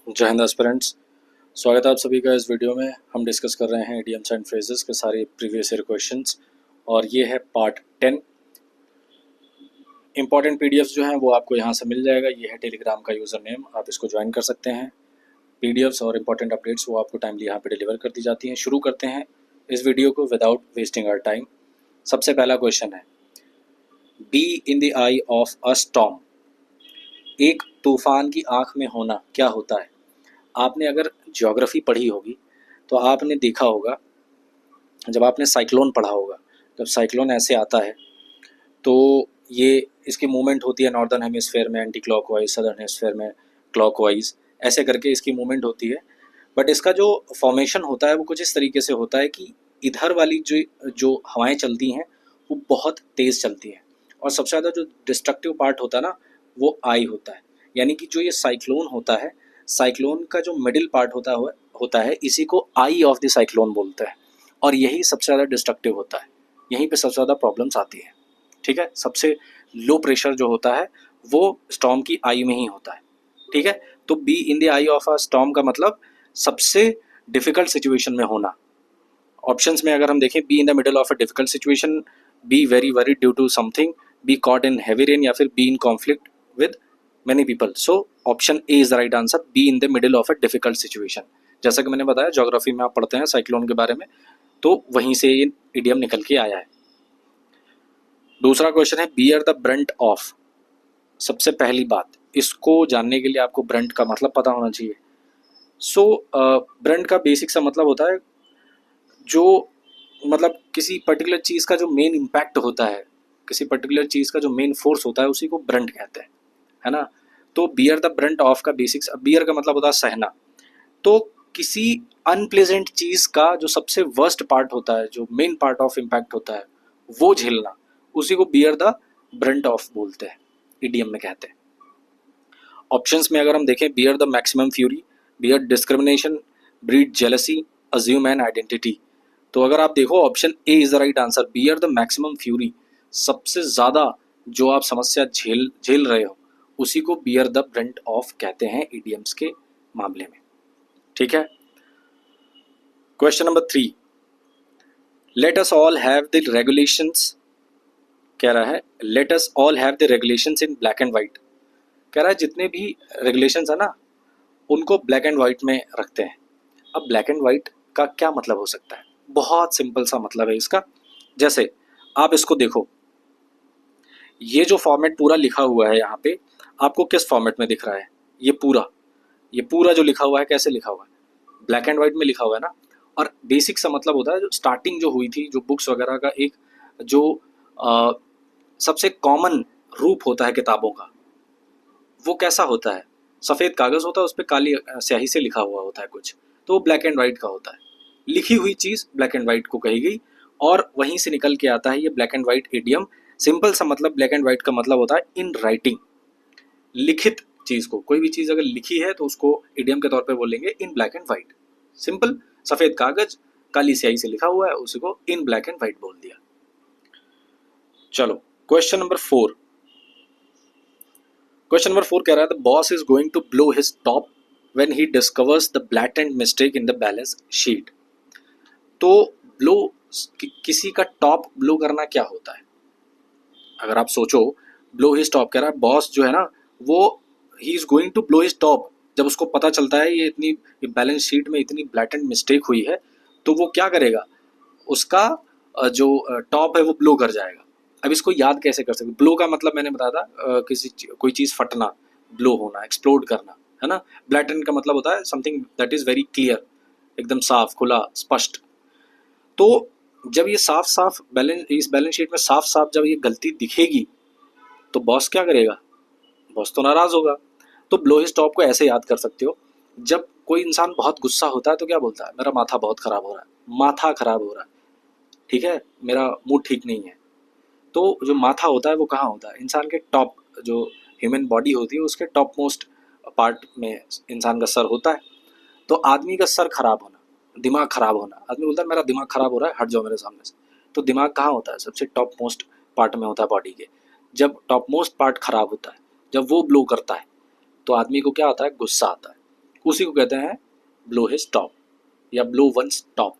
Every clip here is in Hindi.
जय हिंद एस्पिरेंट्स। स्वागत है आप सभी का इस वीडियो में। हम डिस्कस कर रहे हैं इडियम्स एंड फ्रेजेस के सारे प्रीवियस ईयर क्वेश्चंस और ये है पार्ट 10। इंपॉर्टेंट पीडीएफ्स जो हैं वो आपको यहाँ से मिल जाएगा। ये है टेलीग्राम का यूज़र नेम, आप इसको ज्वाइन कर सकते हैं। पीडीएफ्स और इंपॉर्टेंट अपडेट्स वो आपको टाइमली यहाँ पे डिलीवर कर दी जाती हैं। शुरू करते हैं इस वीडियो को विदाउट वेस्टिंग आवर टाइम। सबसे पहला क्वेश्चन है, B in the I of a storm. एक तूफान की आँख में होना क्या होता है? आपने अगर ज्योग्राफी पढ़ी होगी तो आपने देखा होगा, जब आपने साइक्लोन पढ़ा होगा, जब साइक्लोन ऐसे आता है तो ये इसकी मूवमेंट होती है नॉर्दर्न हेमिस्फेयर में एंटी क्लॉकवाइज, सदर्न हेमिस्फेयर में क्लॉकवाइज, ऐसे करके इसकी मूवमेंट होती है। बट इसका जो फॉर्मेशन होता है वो कुछ इस तरीके से होता है कि इधर वाली जो जो हवाएं चलती हैं वो बहुत तेज़ चलती हैं और सबसे ज़्यादा जो डिस्ट्रक्टिव पार्ट होता है ना वो आई होता है। यानी कि जो ये साइक्लोन होता है, साइक्लोन का जो मिडिल पार्ट होता है इसी को आई ऑफ द साइक्लोन बोलते हैं और यही सबसे ज़्यादा डिस्ट्रक्टिव होता है। यहीं पे सबसे ज़्यादा प्रॉब्लम्स आती हैं। ठीक है, सबसे लो प्रेशर जो होता है वो स्टॉर्म की आई में ही होता है। ठीक है, तो B in the I of a storm का मतलब सबसे डिफिकल्ट सिचुएशन में होना। ऑप्शंस में अगर हम देखें, be in the middle of a difficult situation, be very worried due to something, be caught in heavy rain या फिर be in conflict with many people. So option A is the right answer, be in the middle of a difficult situation. जैसा कि मैंने बताया, ज्योग्राफी में आप पढ़ते हैं साइक्लोन के बारे में, तो वहीं से ये इडियम निकल के आया है। दूसरा क्वेश्चन है, बियर द ब्रंट ऑफ। सबसे पहली बात, इसको जानने के लिए आपको ब्रंट का मतलब पता होना चाहिए। सो ब्रंट का बेसिक सा मतलब होता है जो मतलब किसी पर्टिकुलर चीज़ का जो मेन इम्पैक्ट होता है, किसी पर्टिकुलर चीज़ का जो मेन फोर्स होता है उसी को ब्रंट कहते हैं, है ना। तो बियर द ब्रंट ऑफ का बेसिक्स, बियर का मतलब होता है सहना। तो किसी अनप्लेजेंट चीज़ का जो सबसे वर्स्ट पार्ट होता है, जो मेन पार्ट ऑफ इम्पैक्ट होता है, वो झेलना, उसी को बियर द ब्रंट ऑफ बोलते हैं, इडियम में कहते हैं। ऑप्शंस में अगर हम देखें, bear the maximum fury, bear discrimination, breed jealousy, assume an identity. तो अगर आप देखो, option A is the right answer, bear the maximum fury. सबसे ज़्यादा जो आप समस्या झेल रहे हो उसी को बियर द ब्रंट ऑफ कहते हैं इडियम्स के मामले में। ठीक है, question number 3, let us all have the regulations. कह रहा है, let us all have the regulations in black and white. कह रहा है जितने भी रेगुलेशंस है ना उनको ब्लैक एंड वाइट में रखते हैं। अब ब्लैक एंड वाइट का क्या मतलब हो सकता है? बहुत सिंपल सा मतलब है इसका। जैसे आप इसको देखो, ये जो फॉर्मेट पूरा लिखा हुआ है यहाँ पे, आपको किस फॉर्मेट में दिख रहा है? ये पूरा जो लिखा हुआ है कैसे लिखा हुआ है? ब्लैक एंड वाइट में लिखा हुआ है ना। और बेसिक सा मतलब होता है, जो स्टार्टिंग जो हुई थी, जो बुक्स वगैरह का एक जो सबसे कॉमन रूप होता है किताबों का, वो कैसा होता है? सफ़ेद कागज़ होता है, उस पर काली स्याही से लिखा हुआ होता है कुछ, तो वो ब्लैक एंड वाइट का होता है। लिखी हुई चीज़ ब्लैक एंड वाइट को कही गई और वहीं से निकल के आता है ये black and white idiom. Simple सा मतलब ब्लैक एंड वाइट का मतलब होता है इन राइटिंग, लिखित चीज़ को, कोई भी चीज़ अगर लिखी है तो उसको इडियम के तौर पे बोलेंगे इन ब्लैक एंड वाइट। सिंपल, सफ़ेद कागज़ काली स्याही से लिखा हुआ है, उसी को इन ब्लैक एंड वाइट बोल दिया। चलो क्वेश्चन नंबर 4। क्वेश्चन नंबर 4 कह रहा है, the boss is going to blow his top when he discovers the blatant mistake in the balance sheet. तो ब्लो, किसी का टॉप ब्लो करना क्या होता है? अगर आप सोचो, ब्लो हिज टॉप कह रहा है, बॉस जो है ना वो he is going to blow his top. जब उसको पता चलता है ये बैलेंस शीट में इतनी ब्लैटेंट मिस्टेक हुई है, तो वो क्या करेगा? उसका जो टॉप है वो ब्लो कर जाएगा। अब इसको याद कैसे कर सकते? ब्लो का मतलब मैंने बताया था, कोई चीज़ फटना, ब्लो होना, एक्सप्लोड करना, है ना। ब्लैटेंट का मतलब होता है something that is very clear, एकदम साफ, खुला, स्पष्ट। तो जब ये साफ साफ इस बैलेंस शीट में साफ साफ जब ये गलती दिखेगी तो बॉस क्या करेगा? बॉस तो नाराज़ होगा। तो ब्लो हिज टॉप को ऐसे याद कर सकते हो, जब कोई इंसान बहुत गुस्सा होता है तो क्या बोलता है? मेरा माथा बहुत ख़राब हो रहा है, माथा ख़राब हो रहा है, ठीक है, मेरा मूड ठीक नहीं है। तो जो माथा होता है वो कहाँ होता है? इंसान के टॉप, जो ह्यूमन बॉडी होती है उसके टॉप मोस्ट पार्ट में इंसान का सर होता है। तो आदमी का सर खराब होना, दिमाग खराब होना, आदमी बोलता है मेरा दिमाग खराब हो रहा है, हट जाओ मेरे सामने से। तो दिमाग कहाँ होता है? सबसे टॉप मोस्ट पार्ट में होता है बॉडी के। जब टॉप मोस्ट पार्ट खराब होता है, जब वो ब्लो करता है तो आदमी को क्या आता है? गुस्सा आता है। उसी को कहते हैं ब्लो हिज टॉप या ब्लो वंस टॉप,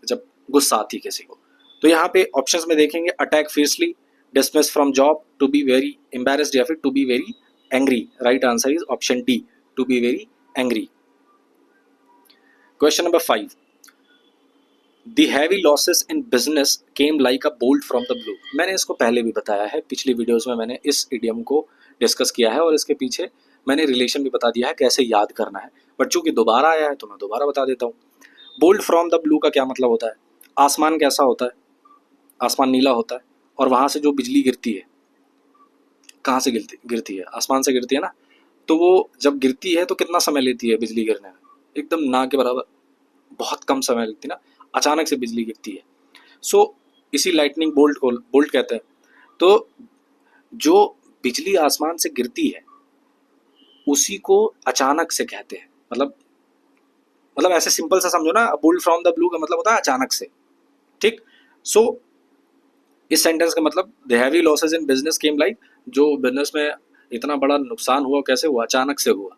जब गुस्सा आती है किसी को। तो यहाँ पे ऑप्शंस में देखेंगे, attack fiercely, dismiss from job, to be very embarrassed या फिर to be very angry. Right answer is option D, to be very angry. Question number 5, The heavy losses in business came like a bolt from the blue। मैंने इसको पहले भी बताया है, पिछली वीडियोस में मैंने इस इडियम को डिस्कस किया है और इसके पीछे मैंने रिलेशन भी बता दिया है कैसे याद करना है, बट चूंकि दोबारा आया है तो मैं दोबारा बता देता हूँ। बोल्ट फ्रॉम द ब्लू का क्या मतलब होता है? आसमान कैसा होता है? आसमान नीला होता है, और वहाँ से जो बिजली गिरती है, कहाँ से गिरती है? आसमान से गिरती है ना। तो वो जब गिरती है तो कितना समय लेती है बिजली गिरने में? एकदम ना के बराबर, बहुत कम समय लगती है ना, अचानक से बिजली गिरती है। सो इसी लाइटनिंग बोल्ट को बोल्ट कहते हैं। तो जो बिजली आसमान से गिरती है उसी को अचानक से कहते हैं। मतलब ऐसे सिंपल सा समझो ना, बोल्ट फ्रॉम द ब्लू का मतलब होता है अचानक से, ठीक। सो इस सेंटेंस का मतलब the heavy losses in business came like, जो बिजनेस में इतना बड़ा नुकसान हुआ कैसे हुआ? अचानक से हुआ।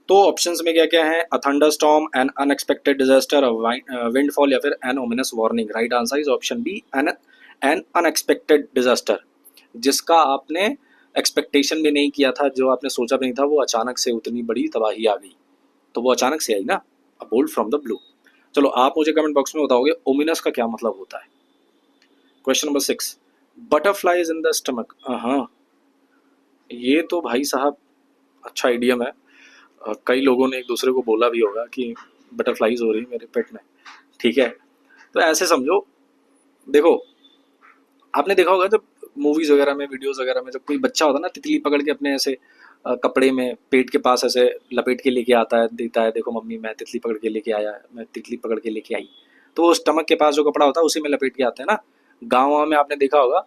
तो ऑप्शंस में क्या क्या है? A thunderstorm, an unexpected disaster, windfall या फिर an ominous warning. Right answer is option B, an unexpected disaster. जिसका आपने एक्सपेक्टेशन भी नहीं किया था, जो आपने सोचा भी नहीं था, वो अचानक से उतनी बड़ी तबाही आ गई, तो वो अचानक से आई ना। अ बोल्ट फ्रॉम द ब्लू। चलो आप मुझे कमेंट बॉक्स में बताओगे ओमिनस का क्या मतलब होता है। Question number 6, butterflies in the stomach. हाँ, ये तो भाई साहब अच्छा आइडियम है। कई लोगों ने एक दूसरे को बोला भी होगा कि बटरफ्लाइज हो रही मेरे पेट में, ठीक है। तो ऐसे समझो, देखो आपने देखा होगा जब मूवीज वगैरह में, वीडियोस वगैरह में, जब कोई बच्चा होता है ना, तितली पकड़ के अपने ऐसे कपड़े में पेट के पास ऐसे लपेट के लेके आता है, देता है, देखो मम्मी मैं तितली पकड़ के लेके आया, मैं तितली पकड़ के लेके आई। तो वो स्टमक के पास जो कपड़ा होता है उसी में लपेट के आते हैं ना। गाँव में आपने देखा होगा,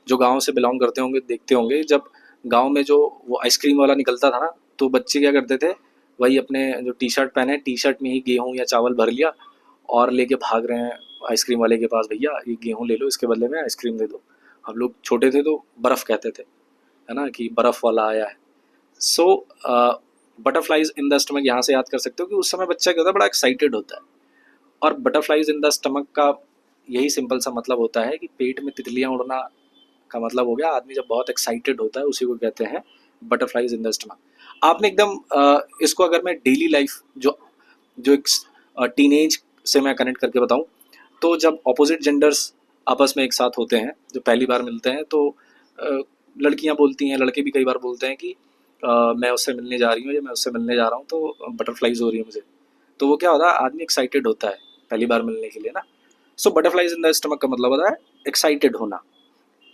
जो गाँव से बिलोंग करते होंगे देखते होंगे, जब गाँव में जो वो आइसक्रीम वाला निकलता था ना, तो बच्चे क्या करते थे, वही अपने जो टी शर्ट पहने, टी शर्ट में ही गेहूँ या चावल भर लिया और लेके भाग रहे हैं आइसक्रीम वाले के पास, भैया ये गेहूँ ले लो, इसके बदले में आइसक्रीम दे दो। हम लोग छोटे थे तो बर्फ़ कहते थे, है ना, कि बर्फ़ वाला आया है। सो बटरफ्लाइज इन द स्टमक यहाँ से याद कर सकते हो कि उस समय बच्चा क्या होता है, बड़ा एक्साइटेड होता है। और बटरफ्लाइज इन द स्टमक का यही सिंपल सा मतलब होता है कि पेट में तितलियाँ उड़ना का मतलब हो गया, आदमी जब बहुत एक्साइटेड होता है उसी को कहते हैं बटरफ्लाइज इन द स्टमक। आपने एकदम इसको अगर मैं डेली लाइफ जो जो एक टीनेज से मैं कनेक्ट करके बताऊं, तो जब ऑपोजिट जेंडर्स आपस में एक साथ होते हैं, जो पहली बार मिलते हैं, तो लड़कियां बोलती हैं, लड़के भी कई बार बोलते हैं कि मैं उससे मिलने जा रही हूँ या मैं उससे मिलने जा रहा हूँ, तो बटरफ्लाइज हो रही है मुझे। तो वो क्या होता है, आदमी एक्साइटेड होता है पहली बार मिलने के लिए ना। सो बटरफ्लाइज इन द स्टमक का मतलब होता है एक्साइटेड होना।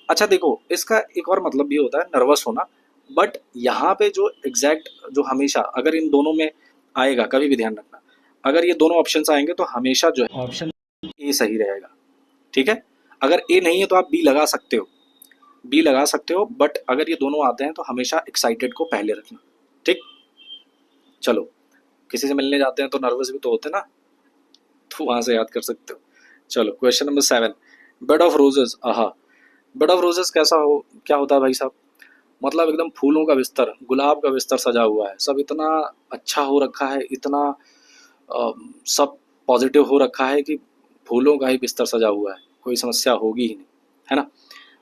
अच्छा देखो, इसका एक और मतलब भी होता है नर्वस होना, बट यहाँ पे जो एग्जैक्ट, जो हमेशा अगर इन दोनों में आएगा, कभी भी ध्यान रखना, अगर ये दोनों ऑप्शंस आएंगे तो हमेशा जो है ऑप्शन ए सही रहेगा, ठीक है। अगर ए नहीं है तो आप बी लगा सकते हो, बी लगा सकते हो, बट अगर ये दोनों आते हैं तो हमेशा एक्साइटेड को पहले रखना, ठीक। चलो, किसी से मिलने जाते हैं तो नर्वस भी तो होते हैं ना, तो वहां से याद कर सकते हो। चलो question number 7, bed of roses. आहा, बेड ऑफ रोजेस कैसा हो, क्या होता है भाई साहब? मतलब एकदम फूलों का बिस्तर, गुलाब का बिस्तर सजा हुआ है, सब इतना अच्छा हो रखा है, इतना सब पॉजिटिव हो रखा है कि फूलों का ही बिस्तर सजा हुआ है, कोई समस्या होगी ही नहीं, है ना।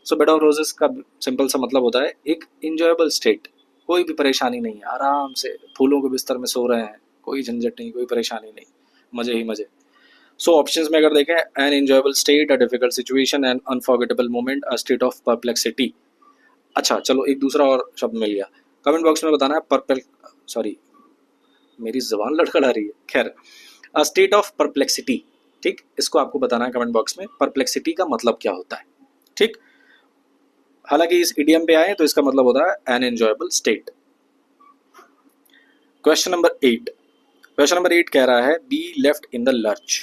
सो बेड ऑफ रोजेस का सिंपल सा मतलब होता है एक इंजॉयबल स्टेट, कोई भी परेशानी नहीं है, आराम से फूलों के बिस्तर में सो रहे हैं, कोई झंझट नहीं, कोई परेशानी नहीं, मजे ही मजे। सो ऑप्शंस में अगर देखें, an enjoyable state, a difficult situation, an unforgettable moment, a state of perplexity. अच्छा चलो, एक दूसरा और शब्द मिल गया, कमेंट बॉक्स में बताना है। सॉरी, मेरी जबान लड़खड़ा रही है, खैर, अ स्टेट ऑफ परप्लेक्सिटी, ठीक, इसको आपको बताना है कमेंट बॉक्स में, परप्लेक्सिटी का मतलब क्या होता है, ठीक। हालांकि इस इडियम पे आए तो इसका मतलब होता है an enjoyable state. Question number 8, question number 8 कह रहा है be left in the lurch.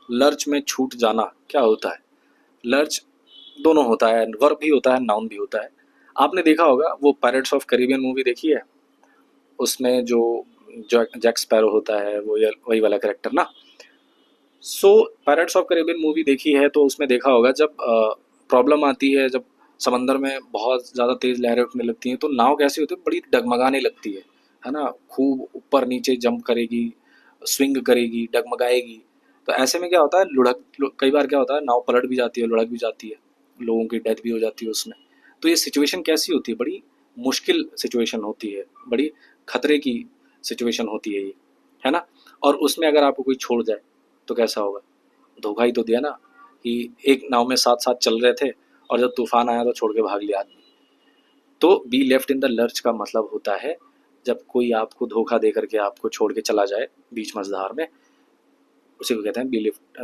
Lurch में छूट जाना क्या होता है? लर्च दोनों होता है, वर्ब भी होता है, नाउन भी होता है। आपने देखा होगा वो पायरेट्स ऑफ कैरिबियन मूवी देखी है, उसमें जो जैक स्पैरो होता है, वो वही वाला कैरेक्टर ना। सो पायरेट्स ऑफ कैरिबियन मूवी देखी है तो उसमें देखा होगा जब प्रॉब्लम आती है, जब समंदर में बहुत ज़्यादा तेज़ लहरें उठने लगती हैं, तो नाव कैसी होती है, बड़ी डगमगाने लगती है ना, खूब ऊपर नीचे जंप करेगी, स्विंग करेगी, डगमगाएगी। तो ऐसे में क्या होता है, कई बार क्या होता है, नाव पलट भी जाती है, लुढ़क भी जाती है, लोगों की डेथ भी हो जाती है उसमें। तो ये सिचुएशन कैसी होती है, बड़ी मुश्किल सिचुएशन होती है, बड़ी खतरे की सिचुएशन होती है ये, है ना। और उसमें अगर आपको कोई छोड़ जाए तो कैसा होगा, धोखा ही तो दिया ना, कि एक नाव में साथ साथ चल रहे थे और जब तूफान आया तो छोड़ के भाग लिया आदमी। तो B left in the lurch का मतलब होता है जब कोई आपको धोखा दे करके आपको छोड़ के चला जाए बीच मझधार में, उसी को कहते हैं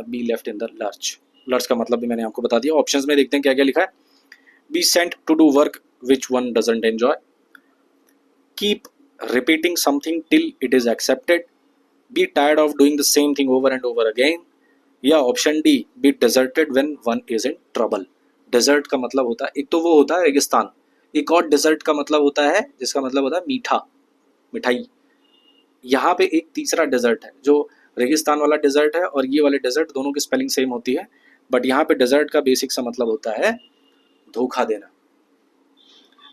B left in the lurch. Lurch का मतलब भी मैंने आपको बता दिया। ऑप्शंस में देखते हैं क्या क्या लिखा है। Be sent to do work which one doesn't enjoy, keep repeating something till it is accepted, be tired of doing the same thing over and over again, या option D be deserted when one is in trouble. Desert का मतलब होता है, एक तो वो होता है रेगिस्तान, एक और डेजर्ट का मतलब होता है जिसका मतलब होता है मीठा, मिठाई। यहाँ पे एक तीसरा डेजर्ट है जो रेगिस्तान वाला डेजर्ट है, और ये वाले डेजर्ट दोनों की स्पेलिंग सेम होती है, बट यहाँ पे डेजर्ट का बेसिक सा मतलब होता है धोखा देना।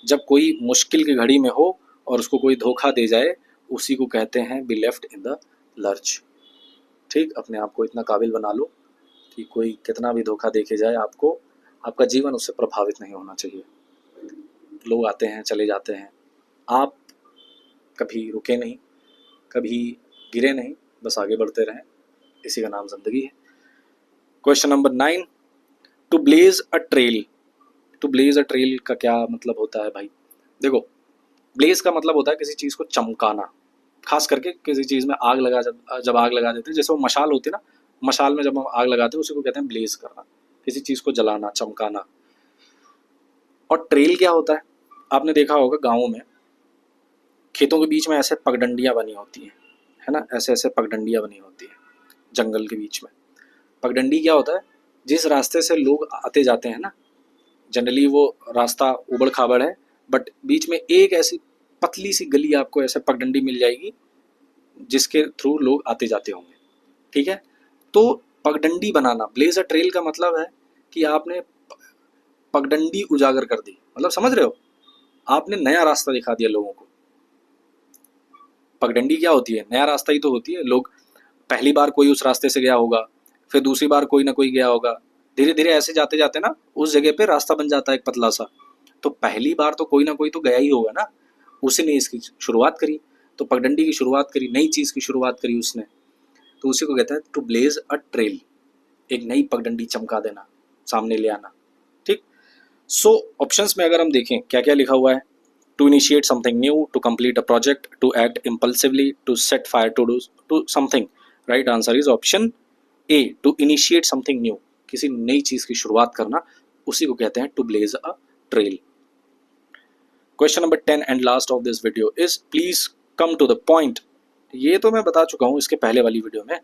जब कोई मुश्किल की घड़ी में हो और उसको कोई धोखा दे जाए, उसी को कहते हैं B left in the lurch. ठीक, अपने आप को इतना काबिल बना लो कि कोई कितना भी धोखा देके जाए आपको, आपका जीवन उससे प्रभावित नहीं होना चाहिए। लोग आते हैं चले जाते हैं, आप कभी रुके नहीं, कभी गिरे नहीं, बस आगे बढ़ते रहें, इसी का नाम जिंदगी है। Question number 9, to blaze a trail. To blaze a trail का क्या मतलब होता है भाई? देखो, ब्लेज का मतलब होता है किसी चीज़ को चमकाना, खास करके किसी चीज़ में आग लगा, जब आग लगा देते हैं, जैसे वो मशाल होती है ना, मशाल में जब हम आग लगाते हैं उसी को कहते हैं ब्लेज करना, किसी चीज़ को जलाना, चमकाना। और ट्रेल क्या होता है, आपने देखा होगा गाँवों में खेतों के बीच में ऐसे पगडंडियाँ बनी होती हैं, है ना, ऐसे ऐसे पगडंडियाँ बनी होती हैं जंगल के बीच में। पगडंडी क्या होता है, जिस रास्ते से लोग आते जाते हैं ना, जनरली वो रास्ता उबड़ खाबड़ है, बट बीच में एक ऐसी पतली सी गली आपको ऐसे पगडंडी मिल जाएगी जिसके थ्रू लोग आते जाते होंगे। ठीक है, तो पगडंडी बनाना, ब्लेज अ ट्रेल का मतलब है कि आपने पगडंडी उजागर कर दी, मतलब समझ रहे हो, आपने नया रास्ता दिखा दिया लोगों को। पगडंडी क्या होती है, नया रास्ता ही तो होती है। लोग पहली बार कोई उस रास्ते से गया होगा, फिर दूसरी बार कोई ना कोई गया होगा, धीरे धीरे ऐसे जाते जाते ना उस जगह पे रास्ता बन जाता है एक पतला सा। तो पहली बार तो कोई ना कोई तो गया ही होगा ना, उसी ने इसकी शुरुआत करी, तो पगडंडी की शुरुआत करी, नई चीज़ की शुरुआत करी उसने, तो उसी को कहते हैं टू ब्लेज अ ट्रेल, एक नई पगडंडी चमका देना, सामने ले आना। ठीक, सो ऑप्शंस में अगर हम देखें क्या क्या लिखा हुआ है, to initiate something new, to complete a project, to act impulsively, to set fire to something. Right answer is option A, to initiate something new, किसी नई चीज की शुरुआत करना, उसी को कहते हैं to blaze a trail. Question number 10 and last of this video is please come to the point. ये तो मैं बता चुका हूं इसके पहले वाली वीडियो में।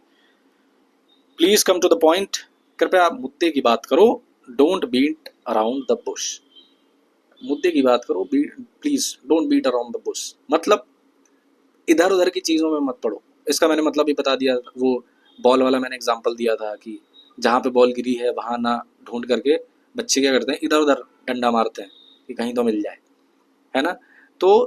Please come to the point, कृपया आप मुद्दे की बात करो, don't beat around the bush. मुद्दे की बात करो, please don't beat around the bush, मतलब इधर उधर की चीज़ों में मत पड़ो। इसका मैंने मतलब भी बता दिया, वो बॉल वाला मैंने एग्जांपल दिया था कि जहाँ पे बॉल गिरी है वहाँ ना ढूंढ करके बच्चे क्या करते हैं, इधर उधर डंडा मारते हैं कि कहीं तो मिल जाए, है ना। तो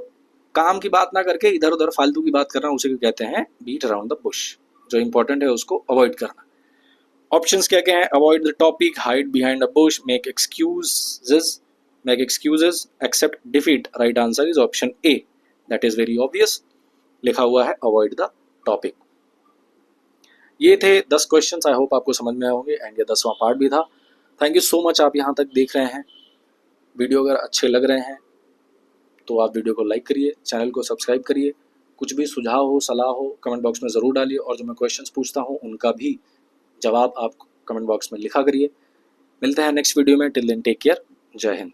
काम की बात ना करके इधर उधर फालतू की बात करना, उसे कहते हैं बीट अराउंड द बुश। जो इंपॉर्टेंट है उसको अवॉइड करना। ऑप्शंस क्या क्या हैं, avoid the topic, hide behind a bush, make excuses, accept defeat. Right answer is option A, that is very obvious, लिखा हुआ है अवॉइड द टॉपिक। ये थे 10 क्वेश्चंस, आई होप आपको समझ में आए होंगे, एंड ये 10वां पार्ट भी था। थैंक यू सो मच, आप यहाँ तक देख रहे हैं। वीडियो अगर अच्छे लग रहे हैं तो आप वीडियो को लाइक करिए, चैनल को सब्सक्राइब करिए। कुछ भी सुझाव हो, सलाह हो, कमेंट बॉक्स में ज़रूर डालिए, और जो मैं क्वेश्चंस पूछता हूँ उनका भी जवाब आप कमेंट बॉक्स में लिखा करिए। मिलते हैं नेक्स्ट वीडियो में, टिल देन टेक केयर, जय हिंद।